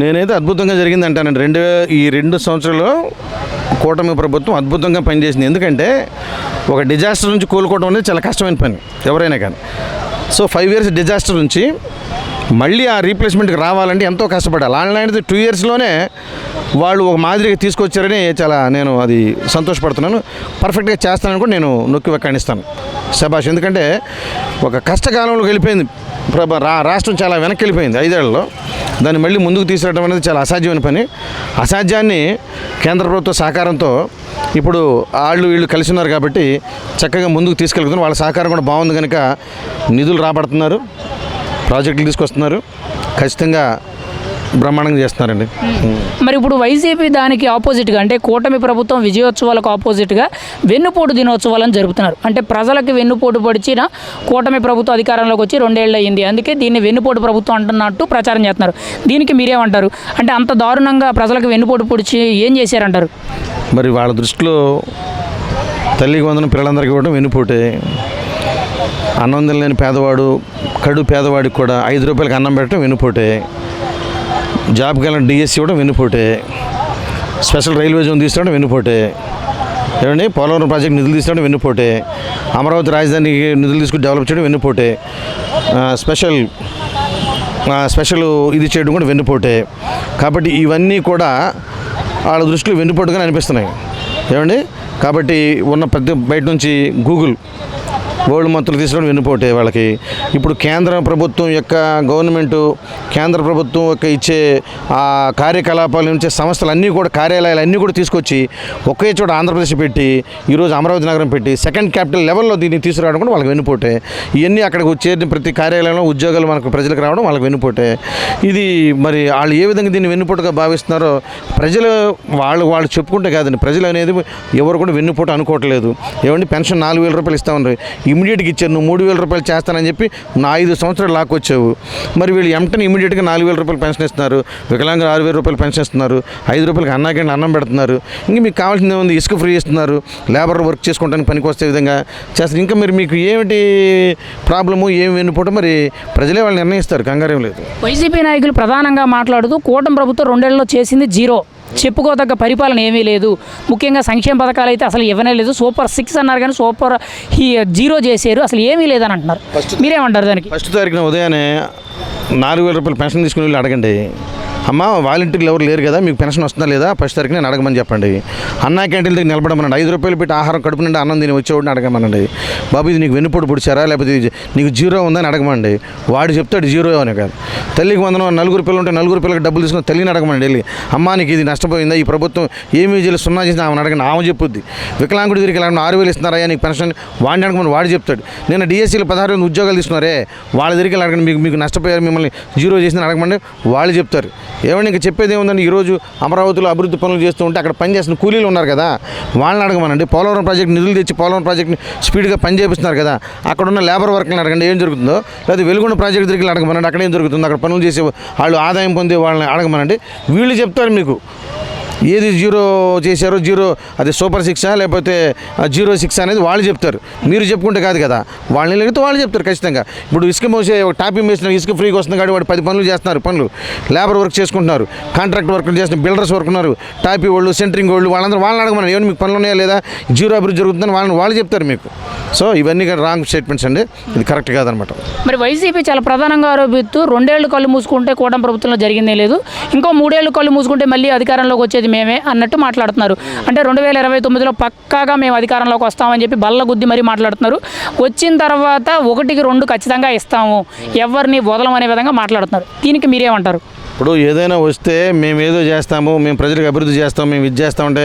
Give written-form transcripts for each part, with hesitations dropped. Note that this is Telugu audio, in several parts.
నేనైతే అద్భుతంగా జరిగింది అంటానండి. ఈ 2 సంవత్సరాల్లో కూటమి ప్రభుత్వం అద్భుతంగా పనిచేసింది. ఎందుకంటే ఒక డిజాస్టర్ నుంచి కోలుకోవడం అనేది చాలా కష్టమైన పని ఎవరైనా కానీ. సో 5 years డిజాస్టర్ నుంచి మళ్ళీ ఆ రీప్లేస్మెంట్కి రావాలంటే ఎంతో కష్టపడాలి. అలాంటిది 2 yearsలోనే వాళ్ళు ఒక మాదిరిగా తీసుకొచ్చారని నేను అది సంతోషపడుతున్నాను. పర్ఫెక్ట్గా చేస్తానని కూడా నేను నొక్కి వెక్కాణిస్తాను. శభాష్. ఎందుకంటే ఒక కష్టకాలంలోకి వెళ్ళిపోయింది రాష్ట్రం, చాలా వెనక్కి వెళ్ళిపోయింది 5 ఏళ్లలో. దాన్ని మళ్ళీ ముందుకు తీసుకురావడం అనేది చాలా అసాధ్యమైన పని. అసాధ్యాన్ని కేంద్ర ప్రభుత్వ సహకారంతో ఇప్పుడు వీళ్ళు కలిసి ఉన్నారు కాబట్టి చక్కగా ముందుకు తీసుకెళ్తున్నారు. వాళ్ళ సహకారం కూడా బాగుంది కనుక నిధులు రాబడుతున్నారు, ప్రాజెక్టులు తీసుకొస్తున్నారు, ఖచ్చితంగా బ్రహ్మాండంగా చేస్తున్నారండి. మరి ఇప్పుడు వైసీపీ దానికి ఆపోజిట్గా, అంటే కూటమి ప్రభుత్వం విజయోత్సవాలకు ఆపోజిట్గా వెన్నుపోటు దినోత్సవాలను జరుపుతున్నారు. అంటే ప్రజలకు వెన్నుపోటు పొడిచిన కూటమి ప్రభుత్వం అధికారంలోకి వచ్చి 2 ఏళ్ళు అయ్యింది, అందుకే దీన్ని వెన్నుపోటు ప్రభుత్వం అంటున్నట్టు ప్రచారం చేస్తున్నారు. దీనికి మీరేమంటారు? అంటే అంత దారుణంగా ప్రజలకు వెన్నుపోటు పొడిచి ఏం చేశారంటారు? మరి వాళ్ళ దృష్టిలో తల్లికి వందన పిల్లలందరికీ ఇవ్వడం వెన్నుపోటే. అన్నం తినలేని పేదవాడు, కడు పేదవాడికి కూడా 5 రూపాయలకి అన్నం పెట్టడం వెన్నుపోటే. జాబ్కి వెళ్ళిన డిఎస్సి ఇవ్వడం వెన్నుపోటే. స్పెషల్ రైల్వే జోన్ తీసుకోవడం వెన్నుపోటే. ఏమండి, పోలవరం ప్రాజెక్ట్ నిధులు తీసుకోవడం వెన్నుపోటే. అమరావతి రాజధానికి నిధులు తీసుకుని డెవలప్ చేయడం వెన్నుపోటే. స్పెషల్ ఇది చేయడం కూడా వెన్నుపోటే. కాబట్టి ఇవన్నీ కూడా వాళ్ళ దృష్టిలో వెన్నుపోటుగానే అనిపిస్తున్నాయి. ఏమండి, కాబట్టి ఉన్న బయట నుంచి గూగుల్ వరల్డ్ మంత్రులు తీసుకోవడం వెన్నుపోటే వాళ్ళకి. ఇప్పుడు కేంద్ర ప్రభుత్వం యొక్క గవర్నమెంటు, కేంద్ర ప్రభుత్వం యొక్క ఇచ్చే ఆ కార్యకలాపాల నుంచి సంస్థలన్నీ కూడా, కార్యాలయాలన్నీ కూడా తీసుకొచ్చి ఒకే చోట ఆంధ్రప్రదేశ్ పెట్టి ఈరోజు అమరావతి నగరం పెట్టి సెకండ్ క్యాపిటల్ లెవెల్లో దీన్ని తీసుకురావడం కూడా వాళ్ళకి వెన్నుపోటే. ఇవన్నీ అక్కడికి చేరిన ప్రతి కార్యాలయంలో ఉద్యోగాలు మనకు ప్రజలకు రావడం వాళ్ళకి వెన్నుపోటే. ఇది మరి వాళ్ళు ఏ విధంగా దీన్ని వెన్నుపోటుగా భావిస్తున్నారో ప్రజలు వాళ్ళు చెప్పుకుంటే కాదండి. ప్రజలు అనేది ఎవరు కూడా వెన్నుపోటు అనుకోవట్లేదు. ఏమండి, పెన్షన్ 4,000 రూపాయలు ఇస్తామన్నారు, ఇమీడియట్గా ఇచ్చారు. నువ్వు 3,000 రూపాయలు చేస్తానని చెప్పి నా 5 సంవత్సరాలు లాక్కొచ్చావు. మరి వీళ్ళు వెంటనే ఇమీడియట్గా 4,000 రూపాయలు పెన్షన్ ఇస్తున్నారు, వికలాంగులు 6,000 రూపాయలు పెన్షన్ ఇస్తున్నారు, 5 రూపాయలకి అన్నాకండి అన్నం పెడుతున్నారు. ఇంకా మీకు కావాల్సింది ఏముంది? ఇసుక ఫ్రీ ఇస్తున్నారు, లేబర్ వర్క్ చేసుకోవడానికి పనికి వస్తే విధంగా చేస్తారు. ఇంకా మరి మీకు ఏమిటి ప్రాబ్లము, ఏమి వెన్నుపోవడం మరి ప్రజలే వాళ్ళు నిర్ణయిస్తారు, కంగారేం లేదు. వైసీపీ నాయకులు ప్రధానంగా మాట్లాడుతూ కూటమి ప్రభుత్వం 2 ఏళ్లలో చేసింది జీరో, చెప్పుకోదగ్గ పరిపాలన ఏమీ లేదు, ముఖ్యంగా సంక్షేమ పథకాలు అయితే అసలు ఇవ్వనే లేదు, సూపర్ 6 అన్నారు కానీ సూపర్ 0 చేశారు, అసలు ఏమీ లేదని అంటున్నారు. మీరేమంటారు దానికి? 1వ తారీఖున ఉదయాన్నే 4,000 రూపాయలు పెన్షన్ తీసుకుని వెళ్ళి అడగండి. అమ్మ, వాలంటీర్లు ఎవరు లేరు కదా, మీకు పెన్షన్ వస్తుందా లేదా 1వ తారీఖున నేను అడగమని చెప్పండి. అన్నా క్యాంటీన్ దగ్గర నిలబడమనండి. 5 రూపాయలు పెట్టి ఆహారం కడుపు నుండి అన్నం తిని వచ్చేవాడిని అడగమనండి. బాబు, ఇది నీకు వెన్నుపోటు పొడిచారా, లేకపోతే నీకు 0 ఉందని అడగమండి. వాడు చెప్తాడు 0 అని కాదు. తల్లికి వందనం 4 పిల్లలు ఉంటే 4 పిల్లలకి డబ్బులు తీసుకుని తల్లిని అడగమండి. వెళ్ళి అమ్మా నీకు ఇది నష్టపోయిందా, ఈ ప్రభుత్వం ఏమీ చేయాలి 0 చేసిన ఆమెను అడగండి. ఆమె చెప్పుద్ది. వికలాంగుడి దగ్గరికి వెళ్ళకుండా 6,000 ఇస్తున్నారా నీకు పెన్షన్, వాడిని అడగమని వాడు చెప్తాడు. నేను డిఎస్సీలో 16,000 ఉద్యోగాలు తీసుకున్నారే, వాళ్ళ దగ్గరికి అడగండి. మీకు నష్టపోయారు, మిమ్మల్ని 0 చేసిన అడగమండి, వాళ్ళు చెప్తారు. ఏమన్నా ఇంకా చెప్పేది ఏముందండి? ఈరోజు అమరావతిలో అభివృద్ధి పనులు చేస్తూ ఉంటే అక్కడ పనిచేస్తున్న కూలీలు ఉన్నారు కదా, వాళ్ళని అడగమనండి. పోలవరం ప్రాజెక్ట్ నిధులు తెచ్చి పోలవరం ప్రాజెక్ట్ని స్పీడ్గా పని చేపిస్తున్నారు కదా, అక్కడ ఉన్న లేబర్ వర్క్ని అడగండి ఏం జరుగుతుందో. లేదా వెలుగొండ ప్రాజెక్ట్ దగ్గరికి అడగమనండి, అక్కడ ఏం జరుగుతుందో, అక్కడ పనులు చేసే వాళ్ళు ఆదాయం పొందే వాళ్ళని అడగమనండి. వీళ్ళు చెప్తారు మీకు ఏది 0 చేశారో, 0 అది సూపర్ 6 లేకపోతే 06 అనేది వాళ్ళు చెప్తారు. మీరు చెప్పుకుంటే కాదు కదా, వాళ్ళని అడిగితే వాళ్ళు చెప్తారు ఖచ్చితంగా. ఇప్పుడు ఇసుక మోసే ఒక టాపింగ్ వేసిన ఇసుక ఫ్రీగా వస్తుంది కాబట్టి వాడు 10 పనులు చేస్తున్నారు, లేబర్ వర్క్ చేసుకుంటున్నారు, కాంట్రాక్ట్ వర్క్ చేస్తున్నారు, బిల్డర్స్ వర్క్ ఉన్నారు, టాపీ వాళ్ళు, సెంటరింగ్ వాళ్ళు, వాళ్ళందరూ వాళ్ళని అడగమని. ఏమైనా మీకు పనులు ఉన్నాయా లేదా, 0 అభివృద్ధి జరుగుతుందని వాళ్ళు చెప్తారు మీకు. సో ఇవన్నీ రాంగ్ స్టేట్మెంట్స్ అండి, ఇది కరెక్ట్ కాదనమాట. మరి వైసీపీ చాలా ప్రధానంగా ఆరోపిస్తూ 2 ఏళ్ళు కళ్ళు మూసుకుంటే కూటమి ప్రభుత్వంలో జరిగిందే లేదు, ఇంకో 3 ఏళ్ళు కళ్ళు మూసుకుంటే మళ్ళీ అధికారంలోకి వచ్చేది మేమే అన్నట్టు మాట్లాడుతున్నారు. అంటే 2029లో పక్కాగా మేము అధికారంలోకి వస్తామని చెప్పి బల్ల గుద్ది మరీ మాట్లాడుతున్నారు. వచ్చిన తర్వాత 1కి 2 ఖచ్చితంగా ఇస్తాము, ఎవరిని వదలమనే విధంగా మాట్లాడుతున్నారు. దీనికి మీరేమంటారు? ఇప్పుడు ఏదైనా వస్తే మేము ఏదో చేస్తాము, మేము ప్రజలకు అభివృద్ధి చేస్తాము, మేము ఇది చేస్తామంటే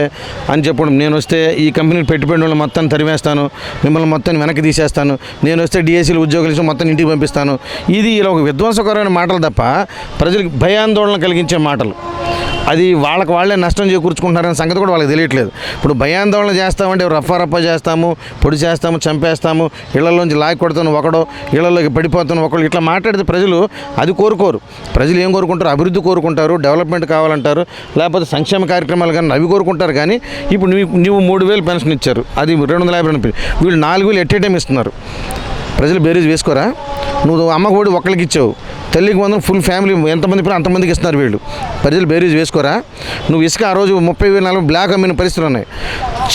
అని చెప్పడం. నేను వస్తే ఈ కంపెనీలు పెట్టుబడి వాళ్ళు మొత్తం తరివేస్తాను, మిమ్మల్ని మొత్తం వెనక్కి తీసేస్తాను, నేను వస్తే డిఎస్సీలు ఉద్యోగులు మొత్తం ఇంటికి పంపిస్తాను, ఇది ఇలా ఒక విధ్వంసకరమైన మాటలు తప్ప ప్రజలకు భయాందోళన కలిగించే మాటలు. అది వాళ్ళే నష్టం చేకూర్చుకుంటున్నారనే సంగతి కూడా వాళ్ళకి తెలియట్లేదు. ఇప్పుడు భయాందోళన చేస్తామంటే రఫా చేస్తాము, పొడి చేస్తాము, చంపేస్తాము, ఇళ్లలోంచి లాగి కొడతాను ఒకడో, ఇళ్లలోకి పడిపోతాను ఒకళ్ళు, ఇట్లా మాట్లాడితే ప్రజలు అది కోరుకోరు. ప్రజలు ఏం కోరుకుంటారు? అభివృద్ధి కోరుకుంటారు, డెవలప్మెంట్ కావాలంటారు, లేకపోతే సంక్షేమ కార్యక్రమాలు కానీ అవి కోరుకుంటారు. కానీ ఇప్పుడు నువ్వు 3,000 పెన్షన్ ఇచ్చారు, అది 250 వీళ్ళు 4,000 ఎట్ ఏ టైం ఇస్తున్నారు. ప్రజలు బేరీజ్ వేసుకోరా? నువ్వు అమ్మకు కూడా ఒక్కరికి ఇచ్చావు, తల్లికి వందనం ఫుల్ ఫ్యామిలీ ఎంతమంది ఇప్పుడు అంతమందికి ఇస్తున్నారు వీళ్ళు. ప్రజలు బేరీజ్ వేసుకోరా? నువ్వు ఇసుక ఆ రోజు 30,000 బ్లాక్ అమ్మిన పరిస్థితులు ఉన్నాయి.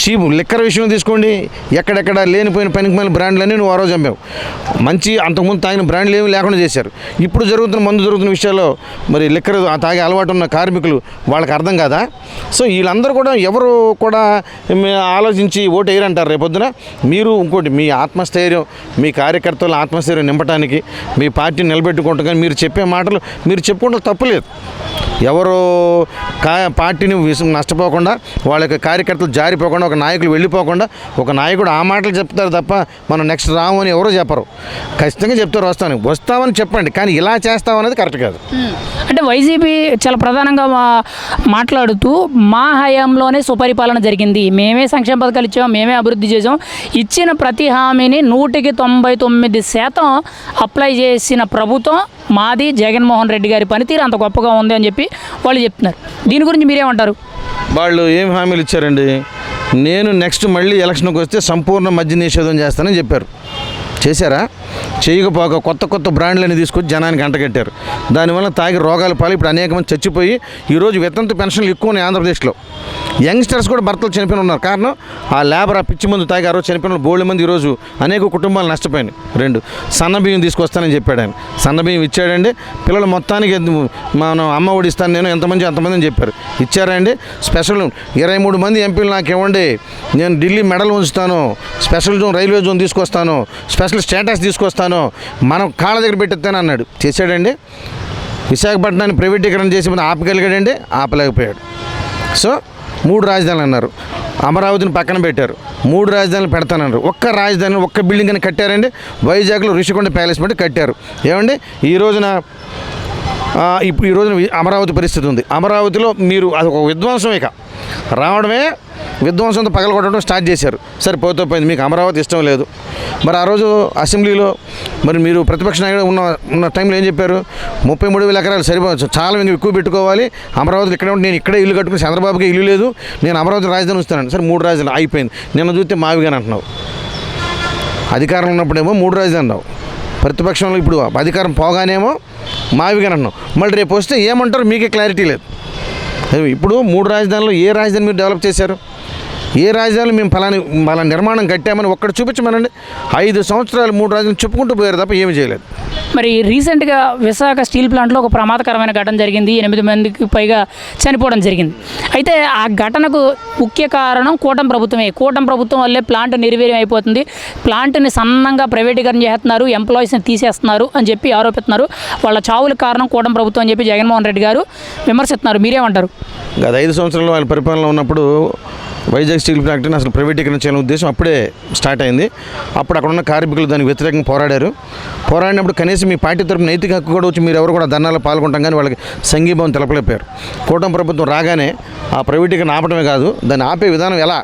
చీప్ లిక్కర్ విషయం తీసుకోండి, ఎక్కడెక్కడ లేనిపోయిన పనికిమాలిన బ్రాండ్లన్నీ నువ్వు ఆ రోజు అమ్మావు. మంచి అంతకుముందు తాగిన బ్రాండ్లు ఏమీ లేకుండా చేశారు. ఇప్పుడు జరుగుతున్న విషయాల్లో మరి లిక్కర్ తాగే అలవాటు ఉన్న కార్మికులు వాళ్ళకి అర్థం కాదా? సో వీళ్ళందరూ కూడా ఎవరు కూడా ఆలోచించి ఓటు వేయరంటారు రేపొద్దున. మీరు ఇంకోటి మీ ఆత్మస్థైర్యం, మీ కార్యకర్తల ఆత్మస్థైర్యం నింపడానికి మీ పార్టీని నిలబెట్టుకుంటాం. కానీ మీరు చెప్పే మాటలు మీరు చెప్పుకుంటే తప్పులేదు. ఎవరు పార్టీని నష్టపోకుండా, వాళ్ళ యొక్క కార్యకర్తలు జారిపోకుండా, ఒక నాయకులు వెళ్ళిపోకుండా, ఒక నాయకుడు ఆ మాటలు చెప్తారు తప్ప మనం నెక్స్ట్ రాము అని ఎవరో చెప్పరు. ఖచ్చితంగా చెప్తారు వస్తామని చెప్పండి, కానీ ఇలా చేస్తామనేది కరెక్ట్ కాదు. అంటే వైసీపీ చాలా ప్రధానంగా మాట్లాడుతూ మా హయాంలోనే సుపరిపాలన జరిగింది, మేమే సంక్షేమ పథకాలు ఇచ్చాం, మేమే అభివృద్ధి చేసాం, ఇచ్చిన ప్రతి హామీని 199% అప్లై చేసిన ప్రభుత్వం మాది, జగన్మోహన్ రెడ్డి గారి పనితీరు అంత గొప్పగా ఉంది అని చెప్పి వాళ్ళు చెప్తున్నారు. దీని గురించి మీరేమంటారు? వాళ్ళు ఏం హామీలు ఇచ్చారండి? నేను నెక్స్ట్ మళ్ళీ ఎలక్షన్కి వస్తే సంపూర్ణ మద్య నిషేధం చేస్తానని చెప్పారు. చేశారా? చేయకపోక కొత్త బ్రాండ్లని తీసుకొచ్చి జనానికి అంటగట్టారు. దానివల్ల తాగి రోగాల పాలు ఇప్పుడు అనేక మంది చచ్చిపోయి ఈరోజు వితంతు పెన్షన్లు ఎక్కువ ఉన్నాయి ఆంధ్రప్రదేశ్లో. యంగ్స్టర్స్ కూడా భర్తలు చనిపోయిన ఉన్నారు. కారణం ఆ లేబర్, ఆ పిచ్చి మందు తాగి ఆ రోజు చనిపోయిన బోల్డ్ మంది ఈరోజు అనేక కుటుంబాలు నష్టపోయినాయి. 2 సన్నబియ్యం తీసుకొస్తానని చెప్పాడు ఆయన. సన్నబియ్యం ఇచ్చాడండి. పిల్లలు మొత్తానికి మనం అమ్మ ఒడి ఇస్తాను నేను ఎంతమంది అని చెప్పారు. ఇచ్చారండి. స్పెషల్ 23 మంది ఎంపీలు నాకు ఇవ్వండి, నేను ఢిల్లీ మెడల్ ఉంచుతాను, స్పెషల్ జోన్ రైల్వే జోన్ తీసుకొస్తాను, స్పెషల్ స్టేటస్ తీసుకొస్తాను, మనం కాళ్ళ దగ్గర పెట్టేస్తాను అన్నాడు. చేశాడండి. విశాఖపట్నాన్ని ప్రైవేటీకరణ చేసి మనం ఆపగలిగాడండి? ఆపలేకపోయాడు. సో 3 రాజధానులు అన్నారు, అమరావతిని పక్కన పెట్టారు. 3 రాజధానులు పెడతానన్నారు. ఒక్క రాజధాని, ఒక్క బిల్డింగ్ అని కట్టారండి. వైజాగ్లో ఋషికొండ ప్యాలెస్ పెట్టి కట్టారు. ఏమండి ఈ రోజున అమరావతి పరిస్థితి ఉంది. అమరావతిలో మీరు అది ఒక విధ్వంసం, ఇక రావడమే విధ్వంసంతో పగలగొట్టడం స్టార్ట్ చేశారు. సరే పోతే మీకు అమరావతి ఇష్టం లేదు. మరి ఆ రోజు అసెంబ్లీలో మరి మీరు ప్రతిపక్ష నాయకుడు ఉన్న టైంలో ఏం చెప్పారు? 33,000 ఎకరాలు సరిపోవచ్చు, చాలా ఎక్కువ పెట్టుకోవాలి, అమరావతిలో ఇక్కడే ఉంటే నేను ఇక్కడే ఇల్లు కట్టుకుని, చంద్రబాబుకి ఇల్లు లేదు, నేను అమరావతి రాజధాని వస్తాను. సరే 3 రాజధానులు అయిపోయింది. నిన్న చూస్తే మావిగాని అంటున్నావు. అధికారంలో ఉన్నప్పుడేమో 3 రాజధానులు అన్నావు, ప్రతిపక్షంలో ఇప్పుడు అధికారం పోగానేమో మావిగాని అంటున్నావు. మళ్ళీ రేపు వస్తే ఏమంటారు మీకే క్లారిటీ లేదు. ఇప్పుడు 3 రాజధానులు ఏ రాజధాని మీరు డెవలప్ చేశారు? ఏ రాజధానులు మేము పలానా నిర్మాణం కట్టామని ఒక్కటి చూపించమనండి. 5 సంవత్సరాలు 3 రాజధానులు చెప్పుకుంటూ పోయారు తప్ప ఏమీ చేయలేదు. మరి రీసెంట్గా విశాఖ స్టీల్ ప్లాంట్లో ఒక ప్రమాదకరమైన ఘటన జరిగింది. 8 మందికి పైగా చనిపోవడం జరిగింది. అయితే ఆ ఘటనకు ముఖ్య కారణం కూటమి ప్రభుత్వమే. కూటమి ప్రభుత్వం వల్లే ప్లాంట్ నిర్వీర్యం అయిపోతుంది, ప్లాంట్ని సన్నంగా ప్రైవేటీకరణ చేస్తున్నారు, ఎంప్లాయీస్ని తీసేస్తున్నారు అని చెప్పి ఆరోపిస్తున్నారు. వాళ్ళ చావులకు కారణం కూటమి ప్రభుత్వం అని చెప్పి జగన్మోహన్ రెడ్డి గారు విమర్శిస్తున్నారు. మీరేమంటారు? గత 5 సంవత్సరాలు వాళ్ళ పరిపాలన ఉన్నప్పుడు వైజాగ్ స్టీల్ ఫ్యాక్టరీని అసలు ప్రైవేటీకరణ చేయాలనే ఉద్దేశం అప్పుడే స్టార్ట్ అయింది. అప్పుడు అక్కడ ఉన్న కార్మికులు దానికి వ్యతిరేకంగా పోరాడినప్పుడు కనీసం మీ పార్టీ తరపున నైతిక హక్కు కూడా వచ్చి మీరు ఎవరు కూడా ధర్నాలో పాల్గొంటాం, కానీ వాళ్ళకి సంఘీభావం తెలపలేపారు. కూటమి ప్రభుత్వం రాగానే ఆ ప్రైవేటీకరణ ఆపడమే కాదు, దాన్ని ఆపే విధానం ఎలా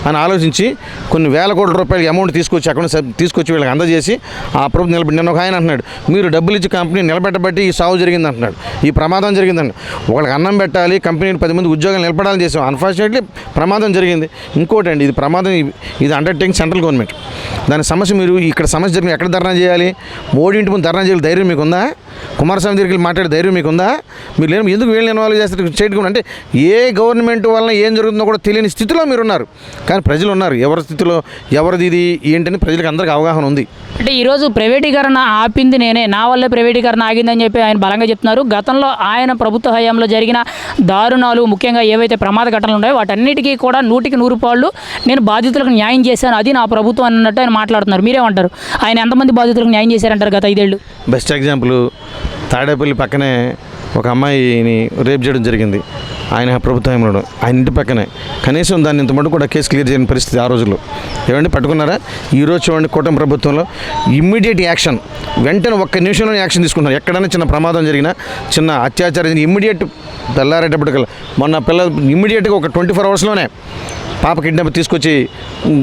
అని ఆలోచించి కొన్ని వేల కోట్ల రూపాయలకి అమౌంట్ తీసుకొచ్చి వీళ్ళకి అందజేసి ఆ ప్రభుత్వం నిలబడి. నేను ఒక ఆయన అంటున్నాడు, మీరు డబ్బులు ఇచ్చి కంపెనీ నిలబెట్టబట్టి ఈ సాగు జరిగింది అంటున్నాడు, ఈ ప్రమాదం జరిగిందండి. ఒకళ్ళకి అన్నం పెట్టాలి, కంపెనీని 10 మంది ఉద్యోగాలు నిలబడాలని చేసాం, అన్ఫార్చునేట్లీ ప్రమాదం జరిగింది. ఇంకోటి అండి, ఇది ప్రమాదం, ఇది అండర్టేకింగ్ సెంట్రల్ గవర్నమెంట్. దాని సమస్య మీరు ఇక్కడ సమస్య జరిగిన ఎక్కడ ధర్నా చేయాలి? మోడీ ఇంటి ముందు ధర్నా చేయాలి ధైర్యం మీకుందా? కుమారస్వామి దగ్గరికి మాట్లాడే ధైర్యం మీకుందా? మీరు లేని ఎందుకు వీళ్ళని ఇన్వాల్వ్ చేస్తారు స్టేట్ గవర్నమెంట్? అంటే ఏ గవర్నమెంట్ వలన ఏం జరుగుతుందో కూడా తెలియని స్థితిలో మీరు ఉన్నారు. కానీ ప్రజలు ఉన్నారు, ఎవరి స్థితిలో ఎవరిది ఇది ఏంటని ప్రజలకు అందరికీ అవగాహన ఉంది. అంటే ఈరోజు ప్రైవేటీకరణ ఆపింది నేనే, నా వల్లే ప్రైవేటీకరణ ఆగిందని చెప్పి ఆయన బలంగా చెప్తున్నారు. గతంలో ఆయన ప్రభుత్వ హయాంలో జరిగిన దారుణాలు, ముఖ్యంగా ఏవైతే ప్రమాద ఘటనలు ఉన్నాయో వాటన్నిటికీ కూడా 100కి 100 పాళ్ళు నేను బాధితులకు న్యాయం చేశాను, అది నా ప్రభుత్వం అన్నట్టు ఆయన మాట్లాడుతున్నారు. మీరేమంటారు? ఆయన ఎంతమంది బాధితులకు న్యాయం చేశారంటారు గత 5 ఏళ్ళు? బెస్ట్ ఎగ్జాంపుల్ తాడేపల్లి పక్కనే ఒక అమ్మాయిని రేప్ చేయడం జరిగింది ఆయన ప్రభుత్వ హయాంలో. ఆయన ఇంటి పక్కనే కనీసం దాన్ని ఇంతమటు కూడా కేసు క్లియర్ చేయని పరిస్థితి ఆ రోజుల్లో. ఏమండి పట్టుకున్నారా? ఈరోజు చూడండి కూటమి ప్రభుత్వంలో ఇమ్మీడియట్ యాక్షన్, వెంటనే 1 నిమిషంలో యాక్షన్ తీసుకుంటున్నారు. ఎక్కడైనా చిన్న ప్రమాదం జరిగినా, చిన్న అత్యాచారం ఇమ్మీడియట్ తెల్లారేటప్పటికల్లా మొన్న ఇమ్మీడియట్గా ఒక 24 అవర్స్లోనే పాప కిడ్నాప్ తీసుకొచ్చి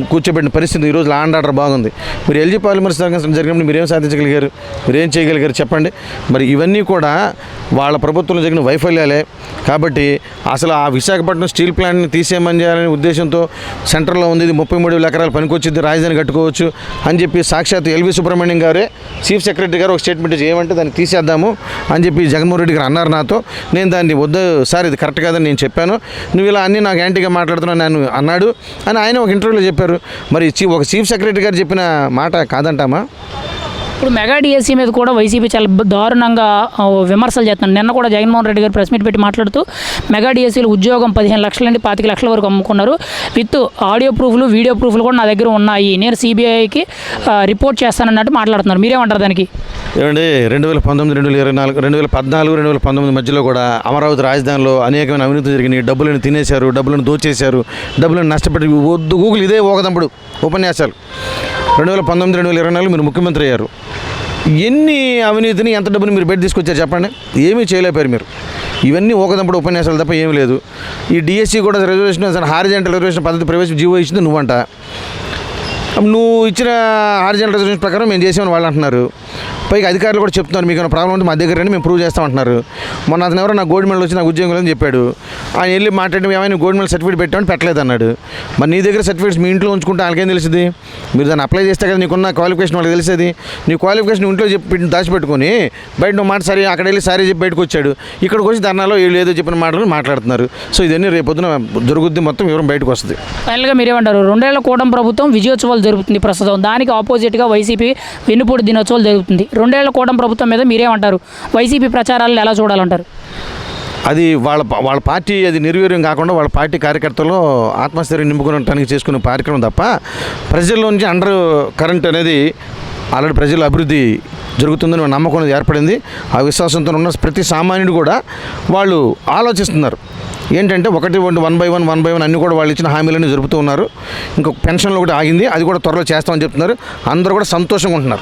కూర్చోబెట్టిన పరిస్థితి ఈరోజు లా అండ్ ఆర్డర్ బాగుంది. మీరు ఎల్జీ పాలిమర్స్ జరిగినప్పుడు మీరేం సాధించగలిగారు, మీరేం చేయగలిగారు చెప్పండి. మరి ఇవన్నీ కూడా వాళ్ళ ప్రభుత్వంలో జరిగిన వైఫల్యాలే. కాబట్టి అసలు ఆ విశాఖపట్నం స్టీల్ ప్లాంట్ని తీసేయమని చేయాలనే ఉద్దేశంతో సెంటర్లో ఉంది, ఇది 33,000 ఎకరాలు పనికొచ్చింది, రాజధాని కట్టుకోవచ్చు అని చెప్పి సాక్షాత్ ఎల్వి సుబ్రహ్మణ్యం గారే చీఫ్ సెక్రటరీ గారు ఒక స్టేట్మెంట్ చేయమంటే దాన్ని తీసేద్దాము అని చెప్పి జగన్మోహన్ రెడ్డి గారు అన్నారు నాతో. నేను దాన్ని వద్దు సార్, ఇది కరెక్ట్ కాదని నేను చెప్పాను, నువ్వు ఇలా అన్నీ నాకు యాంటీగా మాట్లాడుతున్నాను నేను అన్నాడు అని ఆయన ఒక ఇంటర్వ్యూలో చెప్పారు. మరి ఒక చీఫ్ సెక్రటరీ గారు చెప్పిన మాట కాదంటామా? ఇప్పుడు మెగా డిఎస్సీ మీద కూడా వైసీపీ చాలా దారుణంగా విమర్శలు చేస్తున్నారు. నిన్న కూడా జగన్మోహన్ రెడ్డి గారు ప్రెస్ మీట్ పెట్టి మాట్లాడుతూ మెగా డిఎస్సీలు ఉద్యోగం 15 లక్షల నుండి 25 లక్షల వరకు అమ్ముకున్నారు, విత్ ఆడియో ప్రూఫ్లు వీడియో ప్రూఫ్లు కూడా నా దగ్గర ఉన్నాయి, నేను సిబిఐకి రిపోర్ట్ చేస్తానన్నట్టు మాట్లాడుతున్నారు. మీరేమంటారు దానికి? ఏమండి 2019, 2024, 2014, 2019 మధ్యలో కూడా అమరావతి రాజధానిలో అనేకమైన అవినీతి జరిగినాయి. డబ్బులను తినేశారు, డబ్బులను దోచేశారు, డబ్బులను నష్టపెట్టి వద్దు గూగుల్ ఇదే ఓకదంపుడు ఉపన్యాసాలు. 2019, 2024 మీరు ముఖ్యమంత్రి అయ్యారు. ఎన్ని అవినీతిని ఎంత డబ్బుని మీరు బయట తీసుకొచ్చారు చెప్పండి? ఏమీ చేయలేపారు మీరు. ఇవన్నీ ఓకదంపుడు ఉపన్యాసాలు తప్ప ఏమీ లేదు. ఈ డిఎస్సి కూడా రిజర్వేషన్ హారిజాంటల్ రిజర్వేషన్ పద్ధతి ప్రవేశ జీవో ఇచ్చింది నువ్వంట. నువ్వు ఇచ్చిన హారిజాంటల్ రిజర్వేషన్ ప్రకారం మేము చేసామని వాళ్ళు అంటున్నారు. పైగా అధికారులు కూడా చెప్తున్నారు మీకు ఏమైనా ప్రాబ్లం ఉంటే మా దగ్గర రండి మేము ప్రూవ్ చేస్తామంటున్నారు. మొన్న అతను ఎవరో నాకు గోల్డ్ మెడల్ వచ్చి నాకు ఉద్యోగం లేదని చెప్పాడు. ఆయన వెళ్ళి మాట్లాడి ఏమైనా గోల్డ్ మెడల్ సర్టిఫికేట్ పెట్టామని పెట్టలేదు అన్నాడు. మరి నీ దగ్గర సర్టిఫికేట్స్ మీ ఇంట్లో ఉంచుకుంటే వాళ్ళకేం తెలిసింది? మీరు దాన్ని అప్లై చేస్తే కదా నీకున్న క్వాలిఫికేషన్ వాళ్ళకి తెలిసేది. నీ క్వాలిఫికేషన్ ఇంట్లో చెప్పి దాచిపెట్టుకొని బయట నువ్వు మాట సరే అక్కడ వెళ్ళి సారీ చెప్పి బయటకు వచ్చాడు. ఇక్కడికి వచ్చి ధర్నాలో వీళ్ళు ఏదో చెప్పిన మాటలు మాట్లాడుతున్నారు. సో ఇదన్నీ రేపొద్దున జరుగుద్ది, మొత్తం వివరం బయటకు వస్తుంది. ఫైనల్గా మీరేమంటారు? 2 ఏళ్ల కూటమి ప్రభుత్వం విజయోత్సవాలు జరుగుతుంది ప్రస్తుతం, దానికి ఆపోజిట్గా వైసీపీ వెన్నుపోటు దినోత్సవాలు జరుగుతుంది. 2 ఏళ్ల కూటమి ప్రభుత్వం మీద మీరేమంటారు? వైసీపీ ప్రచారాలను ఎలా చూడాలంటారు? అది వాళ్ళ పార్టీ అది నిర్వీర్యం కాకుండా వాళ్ళ పార్టీ కార్యకర్తలు ఆత్మస్థైర్యం నింపుకోవడానికి చేసుకునే కార్యక్రమం తప్ప ప్రజల్లో నుంచి అండర్ కరెంట్ అనేది ఆల్రెడీ ప్రజల అభివృద్ధి జరుగుతుందని నమ్మకం అనేది ఏర్పడింది. ఆ విశ్వాసంతో ఉన్న ప్రతి సామాన్యుడు కూడా వాళ్ళు ఆలోచిస్తున్నారు ఏంటంటే 1 బై వన్ అన్నీ కూడా వాళ్ళు ఇచ్చిన హామీలన్నీ జరుపుతూ ఉన్నారు. ఇంకొక పెన్షన్లు ఒకటి ఆగింది, అది కూడా త్వరలో చేస్తామని చెప్తున్నారు. అందరూ కూడా సంతోషంగా ఉంటున్నారు.